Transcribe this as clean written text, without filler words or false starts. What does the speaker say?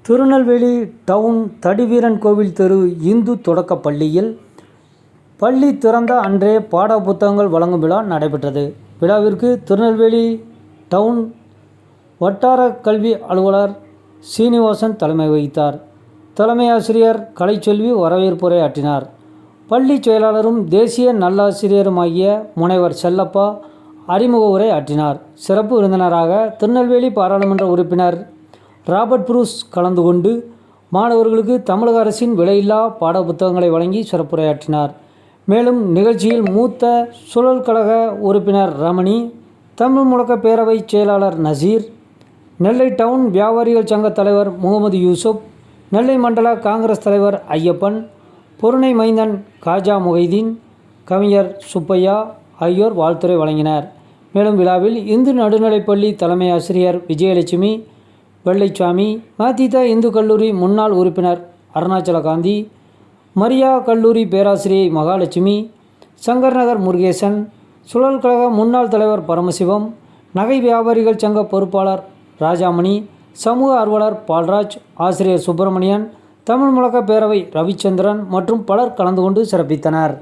Tirunelveli down Thadiveeran கோவில் தெரு இந்து தொடக்கப் பள்ளியில் பள்ளி திறந்த அன்றே பாட புத்தகங்கள் வழங்கும் விழா நடைபெற்றது. விழாவிற்கு திருநெல்வேலி டவுன் வட்டார கல்வி அலுவலர் சீனிவாசன் தலைமை வகித்தார். தலைமை ஆசிரியர் கலைச்செல்வி வரவேற்புரை ஆற்றினார். பள்ளி செயலாளரும் தேசிய நல்லாசிரியருமாகிய முனைவர் செல்லப்பா அறிமுக உரை ஆற்றினார். சிறப்பு விருந்தினராக திருநெல்வேலி பாராளுமன்ற உறுப்பினர் ராபர்ட் புரூஸ் கலந்து கொண்டு மாணவர்களுக்கு தமிழக அரசின் விலையில்லா பாட புத்தகங்களை வழங்கி சிறப்புரையாற்றினார். மேலும் நிகழ்ச்சியில் மூத்த சுழல் கழக உறுப்பினர் ரமணி, தமிழ் முழக்க பேரவை செயலாளர் நசீர், நெல்லை டவுன் வியாபாரிகள் சங்க தலைவர் முகமது யூசுப், நெல்லை மண்டல காங்கிரஸ் தலைவர் ஐயப்பன், பொருணை மைந்தன் காஜா முகைதீன், கவிஞர் சுப்பையா ஆகியோர் வாழ்த்துரை வழங்கினர். மேலும் விழாவில் இந்து நடுநிலைப்பள்ளி தலைமை ஆசிரியர் விஜயலட்சுமி வெள்ளைச்சாமி, மதித இந்து கல்லூரி முன்னாள் உறுப்பினர் அருணாச்சல காந்தி, மரியா கல்லூரி பேராசிரியை மகாலட்சுமி, சங்கர் நகர் முருகேசன், சுழல் கழக முன்னாள் தலைவர் பரமசிவம், நகை வியாபாரிகள் சங்க பொறுப்பாளர் ராஜாமணி, சமூக ஆர்வலர் பால்ராஜ், ஆசிரியர் சுப்பிரமணியன், தமிழ் முழக்க பேரவை ரவிச்சந்திரன் மற்றும் பலர் கலந்து கொண்டு சிறப்பித்தனர்.